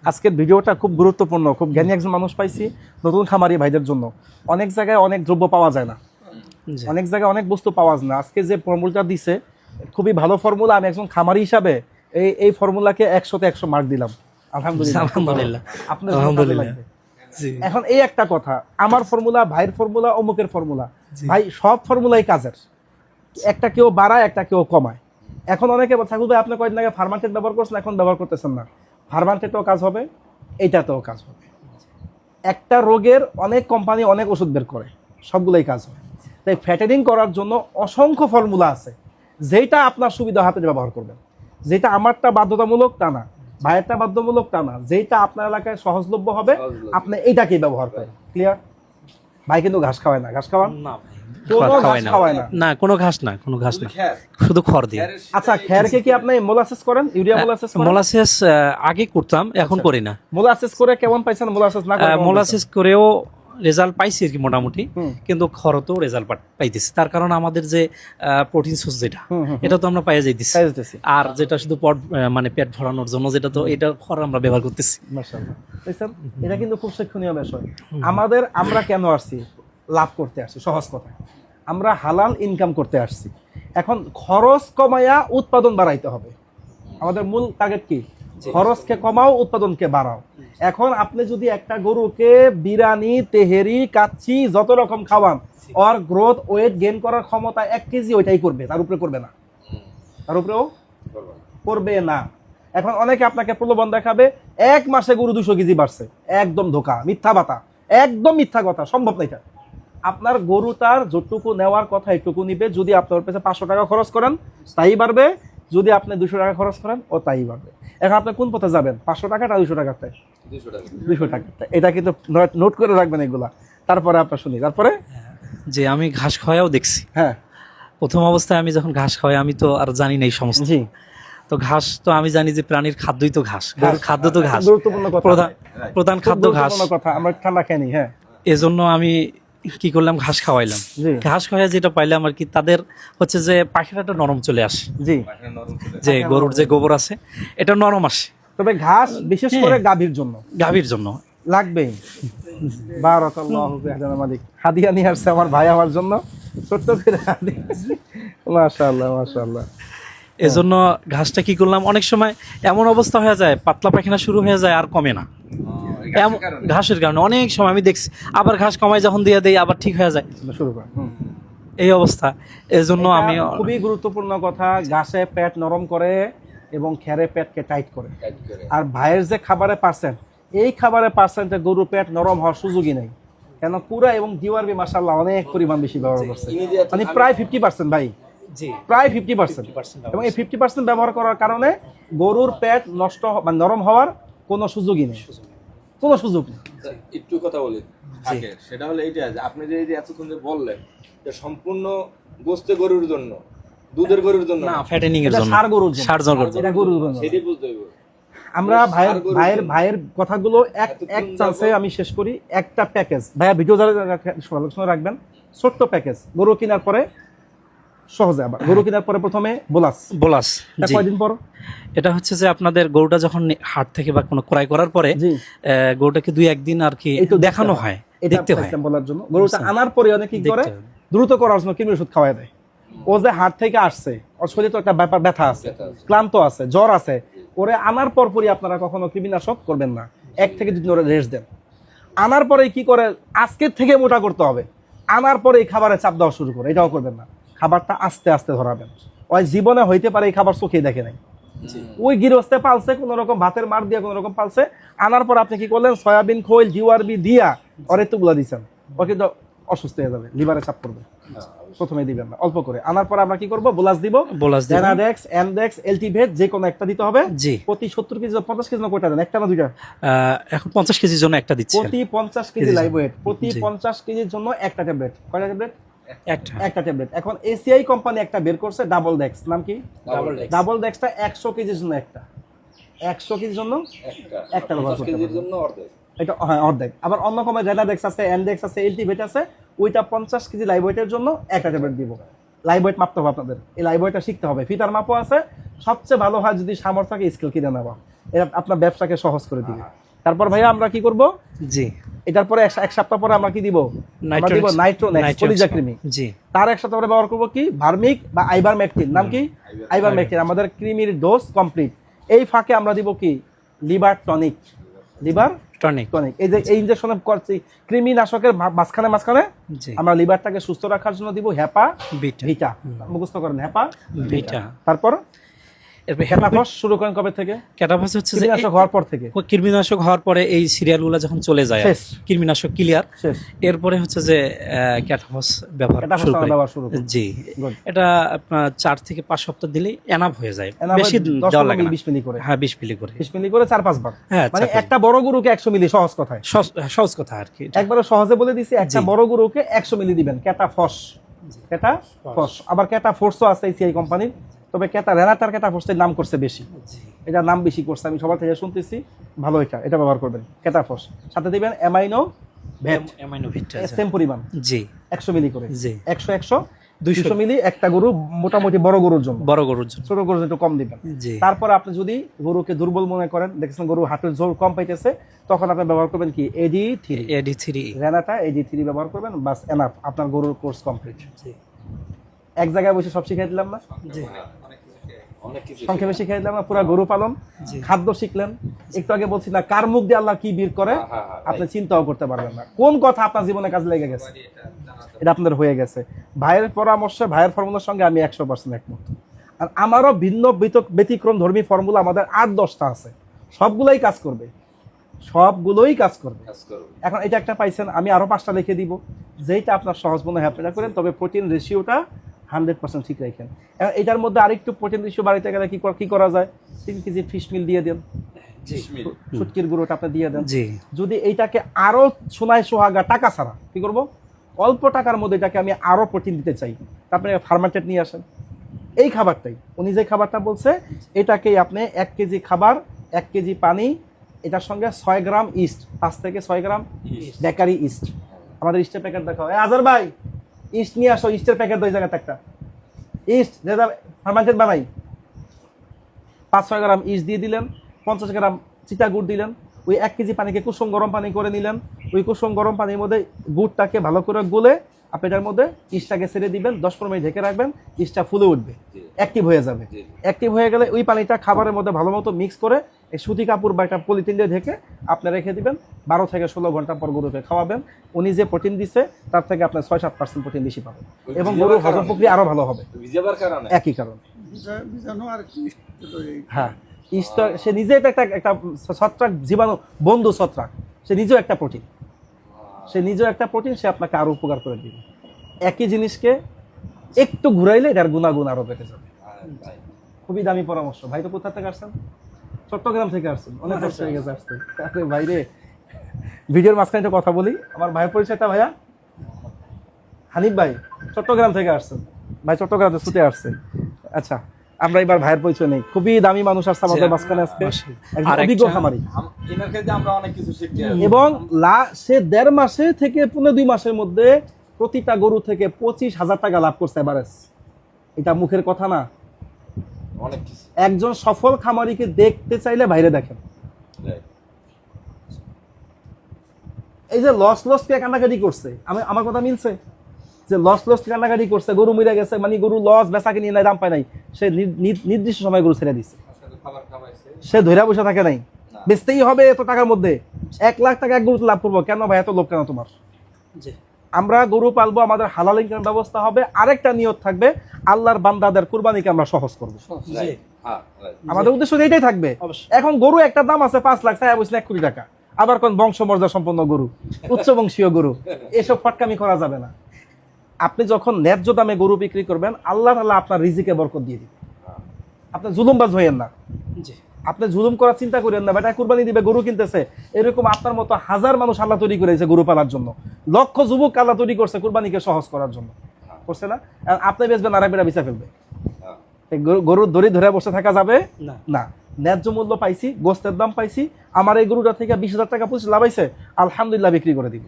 আজকের ভিডিওটা খুব গুরুত্বপূর্ণ, খুব জ্ঞানী একজন মানুষ পাইছি নতুন খামারি ভাইদের জন্য। অনেক জায়গায় অনেক দ্রব্য পাওয়া যায় না, অনেক জায়গায় অনেক বস্তু পাওয়া যায় না। আজকে যে ফর্মুলাটা দিছে খুবই ভালো ফর্মুলা। আমি একজন খামারি হিসাবে এই ফর্মুলাকে 100তে 100 মার্ক দিলাম। আলহামদুলিল্লাহ। আপনার আলহামদুলিল্লাহ। এখন এই একটা কথা, আমার ফর্মুলা, ভাইয়ের ফর্মুলা, অমুকের ফর্মুলা, ভাই সব ফর্মুলাই কাজের। একটা কেউ বাড়ায়, একটা কেউ কমায়। এখন অনেকে বলছে ভাই আপনি কয়েকদিন আগে ফার্মান্টেড ব্যবহার করছেন, এখন ব্যবহার করতেছেন না। ফার্মান্টেডও কাজ হবে, এইটাতেও কাজ হবে। একটা রোগের অনেক কোম্পানি অনেক ওষুধ বের করে, সবগুলোই কাজ হয়। তাই ফ্যাটেনিং করার জন্য অসংখ্য ফর্মুলা আছে, যেটা আপনার সুবিধা হাতে ব্যবহার করবেন। যেটা আমারটা বাধ্যতামূলক তা না, ভাইয়েরটা বাধ্যতামূলক তা না, যেটা আপনার এলাকায় সহজলভ্য হবে আপনি এইটাকেই ব্যবহার করেন। ক্লিয়ার? ভাই কিন্তু ঘাস খাওয়ায় না, ঘাস খাওয়ান কোনো ঘাস না, শুধু খড় দিয়ে। আচ্ছা, খ্যারকে কি আপনি মোলাসেস করেন? ইউরিয়া মোলাসেস করেন? মোলাসেস আগে করতাম, এখন করি না। মোলাসেস করে কেমন পাইছেন? মোলাসেস না করে মোলাসেস করেও রেজাল্ট পাইছি আর কি মোটামুটি, কিন্তু খরচও রেজাল্ট পাইতেছি। তার কারণ আমাদের যে প্রোটিন সোর্স যেটা, এটা তো আমরা পাইয়া যাইতেছি। আর যেটা শুধু মানে পেট ভরানোর জন্য যেটা, তো এটা খড় আমরা ব্যবহার করতেছি। মাশাআল্লাহ। বুঝছেন, এটা কিন্তু খুব শিক্ষণীয় বিষয়। আমরা কেন আসছি? লাভ করতে আসছি। সহজ কথা, আমরা হালাল ইনকাম করতে আসছি। এখন খরচ কমায়া উৎপাদন বাড়াইতে হবে। আমাদের মূল টার্গেট কি? খরচকে কমাও, উৎপাদনকে বাড়াও। এখন আপনি যদি একটা গরুকে বিরানি, তেহেরি, কাচ্চি যত রকম খাওয়ান, ওর গ্রোথ, ওয়েট গেইন করার ক্ষমতা 1 কেজি ওইটাই করবে, তার উপরে করবে না, তার উপরেও করবে না। এখন অনেকে আপনাকে প্রলোভন দেখাবে 1 মাসে গরু 200 কেজি বাড়ছে। একদম ধোকা, মিথ্যা বাতা, একদম মিথ্যা কথা, সম্ভব না এটা। আপনার গরু তার যতটুকু নেওয়ার কথা এটুকু নিবে। যদি আপনার কাছে 500 টাকা খরচ করেন তাই বাড়বে, যদি আপনি 200 টাকা খরচ করেন ও তাই বাড়বে। এখন আপনি কোন পথে যাবেন? 500 টাকাটা 200 টাকাতে? 200 টাকাতে। এটা কিন্তু নোট করে রাখবেন এগুলা। তারপরে আপনার শুনি, তারপরে যে আমি ঘাস খাওয়াও দেখছি। হ্যাঁ, প্রথম অবস্থায় আমি যখন ঘাস খাওয়াই, আমি তো আর জানি না এই সমস্ত। তো ঘাস তো আমি জানি যে প্রাণীর খাদ্যই তো ঘাস, গরুর খাদ্য তো ঘাস, গুরুত্বপূর্ণ কথা, প্রধান খাদ্য ঘাস। কথা আমরা ঠান্ডা খাইনি। হ্যাঁ, এজন্য আমি কি করলাম, ঘাস খাওয়াইলাম। ঘাস খাওয়াই যেটা পাইলাম আর কি, তাদের হচ্ছে যে পাখিরাটা নরম চলে আসে। জি, যে গরুর যে গোবর আছে এটা নরম আসে। তবে ঘাস বিশেষ করে গাভীর জন্য লাগবেই। বারাকাল্লাহু ফিক মালিক। হাদিয়া নিয়ে আসছে আমার ভাই আমার জন্য, ছোট্ট করে হাদিয়া। মাশাআল্লাহ মাশাআল্লাহ। এজন্য ঘাসটা কি করলাম, অনেক সময় এমন অবস্থা হয়ে যায়, পাতলা পায়খানা শুরু হয়ে যায়, আর কমে না। ঘাসের কারণে অনেক সময় আমি দেখছি, আবার ঘাস কমায় যখন দিয়ে দেই আবার ঠিক হয়ে যায় শুরু করে, এই অবস্থা। এজন্য আমি খুবই গুরুত্বপূর্ণ কথা, ঘাসে পেট নরম করে এবং খেরে পেটকে টাইট করে। আর ভাইয়ের যে খাবারে পার্সেন্ট, এই খাবারের পার্সেন্টে গরু পেট নরম হওয়ার সুযোগই নেই। কেন? কুড়া এবং জিওআরবি মাশাআল্লাহ অনেক পরিমাণ বেশি ব্যবহার করছে, মানে প্রায় 50% ভাই, প্রায় 50%। এবং এই 50% ব্যবহার করার কারণে গরুর পেট নষ্ট মানে নরম হওয়ার কোনো সুযোগই নেই, কোনো সুযোগ নেই। একটু কথা বলি, সেটা হলো এইটা যে আপনি যে এতক্ষণ যে বললেন যে সম্পূর্ণ গোস্তে গরুর জন্য, দুধের গরুর জন্য না, ফ্যাটেনিং এর জন্য, ষাঁড় গরুর জন্য, এটা গরুর জন্য। সেটাই বুঝতে হবে। আমরা ভাইয়ের কথাগুলো এক চান্সে আমি শেষ করি। একটা প্যাকেজ ভাইয়া ভিডিও যারা আলোচনা রাখবেন, ছোট্ট প্যাকেজ। গরু কেনার পরে সহজে, আবার গরু কেনার পরে প্রথমে বোলাস কয়দিন পর? এটা হচ্ছে যে আপনাদের গরুটা যখন হাট থেকে বা কোনো ক্রয় করার পরে গরুটাকে 2-1 দিন আর কি দেখানো হয়, দেখতে হয় বলার জন্য। গরুটা আনার পরে অনেক কি করে, দ্রুত করার জন্য কৃমির ওষুধ খাওয়াই দেয়। ও যে হাট থেকে আসছে, ওর শরীরে তো একটা ব্যাপার, ব্যথা আছে, ক্লান্ত আছে, জ্বর আছে, ওরে আনার পরই আপনারা কখনো কৃমিনাশক করবেন না। 1 থেকে 2 দিন ওরে রেস্ট দেন। আনার পরে কি করে, আজকের থেকে মোটা করতে হবে, আনার পরে এই খাবারে চাপ দেওয়া শুরু করে, এটাও করবেন না। খাবারটা আস্তে আস্তে ধরাবেন। ওই জীবনে হইতে পারে এই খাবার চোখে দেখে নাই, ওই গৃহস্থে পালছে, কোন রকম ভাতের মার দিয়ে কোন রকম পালছে। আনার পর আপনি কি করলেন, সয়াবিন খোল, জিওআরবি দিয়া ওর এতগুলা দিচ্ছেন, ও কিন্তু অসুস্থ হয়ে যাবে, লিভারে চাপ পড়বে। প্রথমে দিবেন না, অল্প করে। আনার পর আমরা কি করবো, বোলাস দিব, ডেনাডেক্স, এমডেক্স, এলটিভেট, যে কোনো একটা দিতে হবে। প্রতি 70 কেজি 50 কেজি কয়টা দেন? একটা না দুইটা? এখন 50 কেজির জন্য একটা দিচ্ছি। প্রতি 50 কেজি লাইভ ওয়েট, প্রতি 50 কেজির জন্য একটা ট্যাবলেট। কয়টা ট্যাবলেট? একটা ট্যাবলেট। এখন এসিআই কোম্পানি একটা বের করছে, ডাবল ডেক্স। নাম কি? ডাবল ডেক্সটা 100 কেজির জন্য একটা, 100 কেজির জন্য একটা ব্যবহার করতে হবে। এটা হ্যাঁ অর্ধেক। আবার অন্য কোম্পানি ডেনাডেক্স আছে, এনডেক্স আছে, এলটিভেট আছে, ওইটা 50 কেজি লাইভ ওয়েটের জন্য একটা ট্যাবলেট দিব। লাইভ ওয়েট মাপতে হবে আপনাদের, এই লাইভ ওয়েটটা শিখতে হবে। ফিতার মাপও আছে। সবচেয়ে ভালো হয় যদি সামর্থ্য থাকে স্কেল কিনে নেওয়া, এটা আপনার ব্যবসাকে সহজ করে দিবে। তারপর ভাইয়া আমরা কি করব, জি এটার পরে এক সপ্তাহ পরে আমরা কি দিব, আমরা দিব নাইট্রোনেক্স কলিজা কৃমি। জি তার এক সপ্তাহ পরে ব্যবহার করব কি ভার্মিক বা আইভারমেকটিন, নাম কি আইভারমেকটিন। আমাদের কৃমির ডোজ কমপ্লিট। এই ফাঁকে আমরা দিব কি liver tonic, liver tonic. Tonic. এই যে এই ইনজেকশন করছি কৃমিনাশকের মাঝখানে জি আমরা লিভারটাকে সুস্থ রাখার জন্য দিব হ্যাপা বিটা ভিটা, মুখস্থ করেন হ্যাপা বিটা। তারপর এরপর ক্যাটাফস শুরু করেন কবে থেকে, ক্যাটাফস হচ্ছে যে কীটনাশক হওয়ার পর থেকে কৃমিনাশক হওয়ার পরে এই সিরিয়ালগুলো যখন চলে যায় শেষ। কৃমিনাশক ক্লিয়ার, শেষ। এরপরে হচ্ছে যে ক্যাটাফস ব্যবহার ক্যাটাফস শুরু করি। ব্যবহার শুরু করি। জি Good. এটা আপনার 4 থেকে 5 সপ্তাহ দিলেই এনাফ হয়ে যায়, এনাফ বেশি হয় 10 দেওয়া লাগে না। 20 মিলি করে, হ্যাঁ 20 মিলি করে, 20 মিলি করে 4-5 বার। হ্যাঁ, মানে 4-5 একটা বড় গরুকে 100 মিলি, সহজ কথায় সহজ কথা আর কি এটা। একবারে সহজে বলে দিছি, একটা জি। বড় গরুকে 100 মিলি দিবেন ক্যাটাফস। ক্যাটাফস আবার ক্যাটাফোর্সও আছে সিআই কোম্পানির, তবে রেনাটার ক্যাটাফোর্সের নাম করছে বেশি, এটা নাম বেশি করছে, আমি সবার থেকে শুনতেছি ভালো। এটা ব্যবহার করবেন ক্যাটাফস, সাথে দিবেন অ্যামাইনো ভেট, অ্যামাইনো ভিটা। সেম পরিমাণ জি 100 মিলি করে, জি 100 200 মিলি একটা গরু, মোটামুটি বড় গরুর জন্য। বড় গরুর জন্য। ছোট গরুর জন্য একটু কম দিবেন। জি তারপর আপনি যদি গরুকে দুর্বল মনে করেন, দেখছেন গরু হাঁটুর জোর কম পাইতেছে, তখন আপনি ব্যবহার করবেন কি AD3, AD3। রেনাটা AD3 ব্যবহার করবেন, বাস এনাফ, আপনার গরুর কোর্স কমপ্লিট। জি এক জায়গায় বসে সব শিখাই দিলাম না, জি অনেক কিছু সংক্ষেপে শিখাই দিলাম না, পুরো গরু পালন, জি। খাদ্য শিখলেন। একটু আগে বলছি না, কার মুখ দিয়ে আল্লাহ কি বের করে আপনি চিন্তাও করতে পারবেন না, কোন কথা আপনার জীবনে কাজে লেগে গেছে, এটা আপনাদের হয়ে গেছে। ভাইয়ের পরামর্শে, ভাইয়ের ফর্মুলার সঙ্গে আমি 100% একমত। আর আমারও ভিন্ন ব্যতিক্রম ধর্মী ফর্মুলা আমাদের 8-10টা আছে, সবগুলোই কাজ করবে, সবগুলোই কাজ করবে। কাজ করবে। এখন এটা একটা পাইছেন, আমি আরো 5টা লিখে দিব, যেটা আপনার সহজ মনে হয় আপনারা করেন, তবে প্রোটিন রেশিওটা 100% ঠিক রাখেন। এখন এটার মধ্যে আরেকটু প্রোটিন রেশিও বাড়াইতে গেলে কি করা যায়, 3 কেজি ফিশ মিল দিয়ে দেন, শুটকির গুঁড়োটা আপনি দিয়ে দেন। জি যদি এইটাকে আরো সোনায় সোহাগা টাকা ছাড়া কি করব, অল্প টাকার মধ্যে এটাকে আমি আরো প্রোটিন দিতে চাই, আপনি ফার্মেন্টেড নিয়ে আসেন। এই খাবারটাই উনি যে খাবারটা বলছে, এটাকেই আপনি 1 কেজি খাবার, 1 কেজি পানি, এটার সঙ্গে 6 গ্রাম ইস্ট, 5 থেকে 6 গ্রাম বেকারি ইস্ট। আমাদের ইস্টের প্যাকেট দেখাও, আজার ভাই ইস্ট নিয়ে আসো, ইস্টের প্যাকেট ওই জায়গাতে একটা ইস্ট যেটা ফার্মেন্টেড বানাই, 5-6 গ্রাম ইস্ট দিয়ে দিলেন, 50 গ্রাম চিটা গুড় দিলেন, ওই 1 কেজি পানিকে কুসুম গরম পানি করে নিলেন, ওই কুসুম গরম পানির মধ্যে গুড়টাকে ভালো করে গুলে আপনি এটার মধ্যে ইস্টটাকে ছেড়ে দিবেন, 10-15 মিনিট ঢেকে রাখবেন, ইস্টটা ফুলে উঠবে, অ্যাক্টিভ হয়ে যাবে। অ্যাক্টিভ হয়ে গেলে ওই পানিটা খাবারের মধ্যে ভালো মতো মিক্স করে এই সুতি কাপড় বা একটা পলিথিন দিয়ে ঢেকে আপনি রেখে দিবেন, 12 থেকে 16 ঘন্টা পর গরুকে খাওয়াবেন। উনি যে প্রোটিন দিচ্ছে তার থেকে আপনার 6-7% প্রোটিন বেশি পাবেন, এবং গরুর হজম প্রক্রিয়া আরো ভালো হবে, ভিজাবার কারণে একই কারণে। হ্যাঁ, ইস্ট সে নিজে একটা ছত্রাক জীবাণু বন্ধু ছত্রাক, সে নিজেও একটা প্রোটিন, সে আপনাকে আরো উপকার করে দিবে। একই জিনিসকে একটু ঘুরাইলে এটার গুণাগুণ আরো বেড়ে যাবে। খুবই দামি পরামর্শ। ভাই তো কোথা থেকে আসছেন? চট্টগ্রাম থেকে আসছেন, অনেক কষ্ট হয়ে গেছে আসতে। আরে ভাইরে, ভিডিওর মাঝখানে একটা কথা বলি, আমার ভাইয়ের পরিচয়টা ভাইয়া হানিফ ভাই, চট্টগ্রাম থেকে আসছেন ভাই, চট্টগ্রাম থেকে ছুটে আসছে। আচ্ছা, আমরা এবার ভাইয়ের পরিচয় নেই। খুবই দামি মানুষ আসছে আমাদের মাঝখানে আজকে, একজন অভিজ্ঞ খামারি, এনার ক্ষেত্রে আমরা অনেক কিছু শিখতে এবং সে 1.5 মাসে থেকে 2 মাসের মধ্যে প্রতিটা গরু থেকে 25,000 টাকা লাভ করছে এভারেজ। এটা মুখের কথা না, অনেক কিছু। একজন সফল খামারিকে দেখতে চাইলে বাইরে দেখেন। এই যে লস কে কান্নাকাটি করছে, আমার কথা মিলছে, যে লস কান্নাকাটি করছে, গরু মরে গেছে, মানে গরু লস, বেচা কিনি নাই, দাম পায় নাই, সে নির্দিষ্ট সময় গরু ছেড়ে দিচ্ছে, সে ধৈর্য বসে থাকে নাই, বেচতেই হবে এত টাকার মধ্যে, 1 লাখ টাকা এক গরুতে লাভ করবো কেন ভাই, এত লোভ কেন তোমার? আমরা গরু পালবো, আমাদের হালাল ইনকাম ব্যবস্থা হবে, আরেকটা নিয়ত থাকবে, আল্লাহর বান্দাদের কুরবানিকে আমরা সহজ করবো, আমাদের উদ্দেশ্য এটাই থাকবে। এখন গরু একটা দাম আছে 5 লাখ, চাই বলছেন 1 কোটি টাকা, আবার কোন বংশমর্যাদা সম্পন্ন গরু, উচ্চ বংশীয় গরু, এসব ফটকামি করা যাবে না। আপনি যখন ন্যায্য দামে গরু বিক্রি করবেন, আল্লাহ তাআলা আপনার রিজিকে বরকত দিয়ে দিবে। আপনি জুলুমবাজ হইয়েন না, আপনি জুলুম করার চিন্তা করেন না, বেটা কুরবানি দিবে গরু কিনতেছে, এরকম আপনার মতো হাজার মানুষ আল্লাহ তৈরি করেছে গরু পালার জন্য, লক্ষ যুবক আল্লাহ তৈরি করছে কুরবানিকে সহজ করার জন্য, করছে না? আপনি বেচবেন আর বেটা বিচা ফেলবে, গরুর দড়ি ধরে বসে থাকা যাবে না। ন্যায্য মূল্য পাইছি, গোস্তের দাম পাইছি, আমার এই গরুটা থেকে 20,000 টাকা 25 লাভ হয়েছে, আলহামদুলিল্লাহ বিক্রি করে দিব।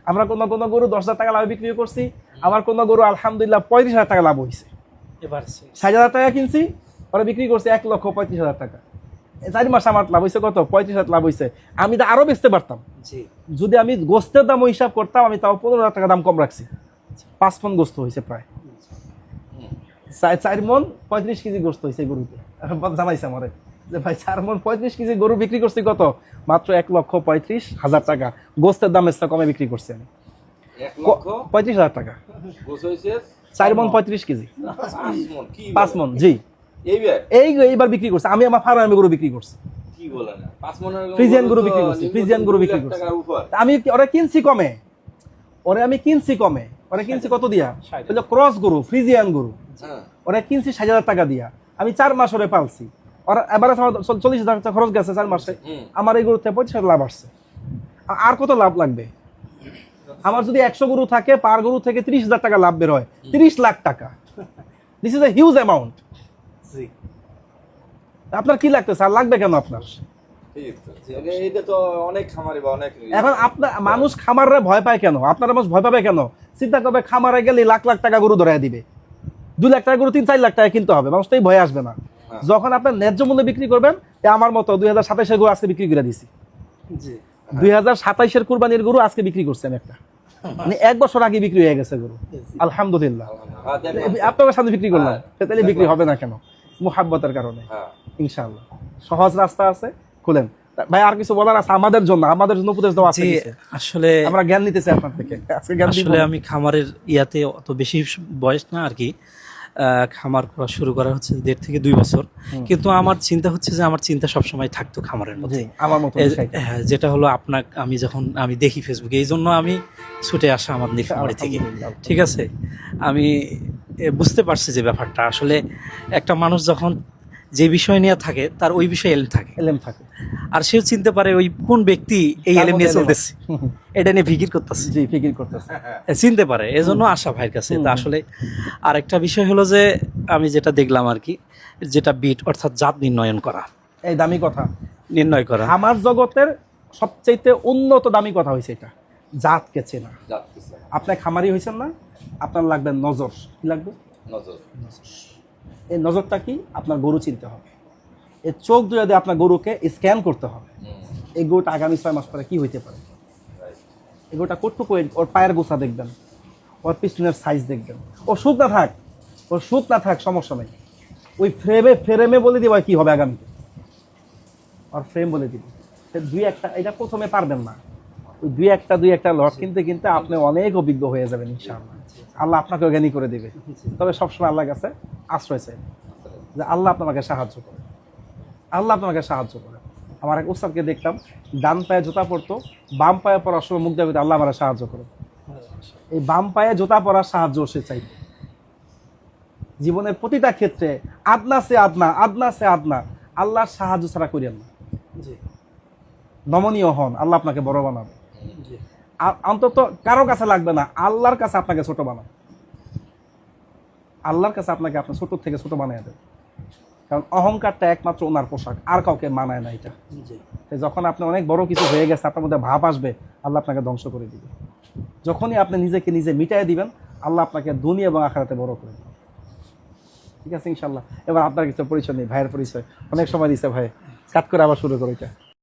আমরা কোনো গরু 10,000 টাকা লাভে বিক্রি করছি, আমার কোনো গরু আলহামদুলিল্লাহ 35,000 টাকা লাভ হয়েছে। 60,000 টাকা কিনছি, ওরা বিক্রি করছে 1,35,000 টাকা। 4 মাস আমার লাভ হয়েছে কত 35,000 লাভ হয়েছে, আমি তো আরো বেচতে পারতাম। জি যদি আমি গোস্তের দাম হিসাব করতাম, আমি তাও 15,000 টাকা দাম কম রাখছি। 5 মণ গোস্ত হয়েছে প্রায়, 4 মণ 35 কেজি গোস্ত হয়েছে গরুতে। জানাইছে আমারে যে ভাই 4 মণ 35 কেজি গরু বিক্রি করছি কত, মাত্র 1,35,000 টাকা। গোস্তের দাম এসে কমে বিক্রি করছি আমি 35,000 টাকা। গোছ হইছে 4 মণ 35 কেজি, 5 মণ। কি 5 মণ, জি। এইবার এইবার বিক্রি করছি আমি, আমার ফার্মে গরু বিক্রি করছি, কি বলেন না 5 মণের ফ্রিজিয়ান গরু বিক্রি করছি, ফ্রিজিয়ান গরু বিক্রি করছি। টাকার উপর আমি ওরা কিনছি কমে, ওরা কিনছি কত দিয়া, ক্রস গরু, ফ্রিজিয়ান গরু, হ্যাঁ ওরা কিনছি 60,000 টাকা দিয়া। আমি 4 মাস ওরে পালছি, ওরা এবারে 40,000 টাকা খরচ গেছে 4 মাসে, আমার এই গরুতে 25,000 লাভ আসছে। আর কত লাভ লাগবে? আমার যদি 100 গরু থাকে, পার গরু থেকে 30,000 টাকা লাভ বের হয়, 30 লাখ টাকা। This is a huge amount. জি আপনার কি লাগতেছে? আর লাগবে কেন আপনার? ঠিক তো এইটা তো অনেক খামারি বা অনেক এখন আপনার মানুষ খামারে ভয় পায় কেন? আপনার মানুষ ভয় পাবে কেন? চিন্তা করবে খামারে গেলে লাখ লাখ টাকা গরু ধরায় দিবে, 2 লাখ টাকা গরু 3-4 লাখ টাকা কিনতে হবে, মানুষ তো এই ভয় আসবে না। যখন আপনার ন্যায্য মূল্যে বিক্রি করবেন, আমার মতো 2027-এর গরু আজকে বিক্রি করে দিছি, জি 2027-এর কুরবানির গরু আজকে বিক্রি করছি আমি একটা, মানে 1 বছর আগে বিক্রি হয়ে গেছে গরু, আলহামদুলিল্লাহ। আপনাদের সাথে বিক্রি করলাম, তাহলে বিক্রি হবে না কেন? মুহাব্বতের কারণে। ইনশাআল্লাহ সহজ রাস্তা আছে, খুলেন। ভাই আর কিছু বলার আছে আমাদের জন্য? আমাদের জন্য উপদেশ দেওয়া আছে জি কিছু? আসলে আমরা জ্ঞান নিতে চাই আপনার থেকে, আজকে জ্ঞান দিব। আসলে আমি খামারের ইয়াতে অত বেশি বয়স না আর কি, খামার করা শুরু করা হচ্ছে 1.5 থেকে 2 বছর, কিন্তু আমার চিন্তা হচ্ছে যে আমার চিন্তা সবসময় থাকতো খামারের মধ্যে। আমার মতো হ্যাঁ, যেটা হলো আমি যখন আমি দেখি ফেসবুকে, এই জন্য আমি ছুটে আসা আমার নীলফামারী থেকে। ঠিক আছে, আমি বুঝতে পারছি যে ব্যাপারটা আসলে একটা মানুষ যখন যে বিষয় নিয়ে থাকে তার ওই বিষয়ে এলেম থাকে, আর সেও চিনতে পারে ওই কোন ব্যক্তি এই এলেম নিয়ে চলতেছে, এটা নিয়ে ফিকির করতেছে, জি ফিকির করতেছে, চিনতে পারে, এজন্য আশা ভাইয়ের কাছে। তা আসলে আরেকটা বিষয় হলো যে আমি যেটা দেখলাম আর কি, যেটা বিট অর্থাৎ জাত নির্ণয়ন করা, এই দামি কথা নির্ণয় করা আমার জগতের সবচেয়ে উন্নত দামি কথা হয়েছে এটা, জাতকে চেনা। আপনি খামারি হয়েছেন না, আপনার লাগবে নজর। কি লাগবে? নজর। এই নজরটা কি? আপনার গরু চিনতে হবে, এই চোখ দিয়ে আপনার গরুকে স্ক্যান করতে হবে। এই গরুটা আগামী 6 মাস পরে কি হইতে পারে, এই গরুটা কতটুকু, ওর পায়ের গোছা দেখবেন, ওর পিছনের সাইজ দেখবেন। ও সুখ না থাক সমস্যা নেই, ওই ফ্রেমে বলে দিব কি হবে আগামীতে, আর ফ্রেম বলে দিব। 2-1টা এটা প্রথমে পারবেন না, ওই 2-1টা লট কিনতে আপনি অনেক অভিজ্ঞ হয়ে যাবেন ইনশাআল্লাহ। আল্লাহ আপনাকে জ্ঞানী করে দেবে। তবে সবসময় আল্লাহর কাছে আশ্রয় চাই, যে আল্লাহ আপনাকে সাহায্য করে, আল্লাহ আপনাকে সাহায্য করে। আমার এক উস্তাদকে দেখতাম, ডান পায়ে জুতা পরতো, বাম পায়ে পরার সময় মুখ দেবে, আল্লাহ আমার সাহায্য করে। এই বাম পায়ে জুতা পরার সাহায্য সে চাই। জীবনের প্রতিটা ক্ষেত্রে আদনা সে আদনা আল্লাহর সাহায্য ছাড়া করিয়েন না। নমনীয় হন, আল্লাহ আপনাকে বড় বানাবে। অন্তত কারো কাছে লাগবে না, আল্লাহর কাছে আপনাকে ছোট বানাবে। আল্লাহর কাছে আপনাকে আপনার ছোট থেকে ছোট বানিয়ে দেবে, কারণ অহংকারটা একমাত্র ওনার পোশাক, আর কাউকে মানায় না এটা। যখন আপনি অনেক বড় কিছু হয়ে গেছে, আপনার মধ্যে ভাব আসবে, আল্লাহ আপনাকে ধ্বংস করে দিবে। যখনই আপনি নিজেকে নিজে মিটাই দিবেন, আল্লাহ আপনাকে দুনিয়া এবং আখিরাতে বড় করে দিবে। ঠিক আছে ইনশাআল্লাহ। এবার আপনার কিছু পরিচয় নেই, ভাইয়ের পরিচয় অনেক সময় দিচ্ছে ভাই, কাট করে আবার শুরু করো এটা।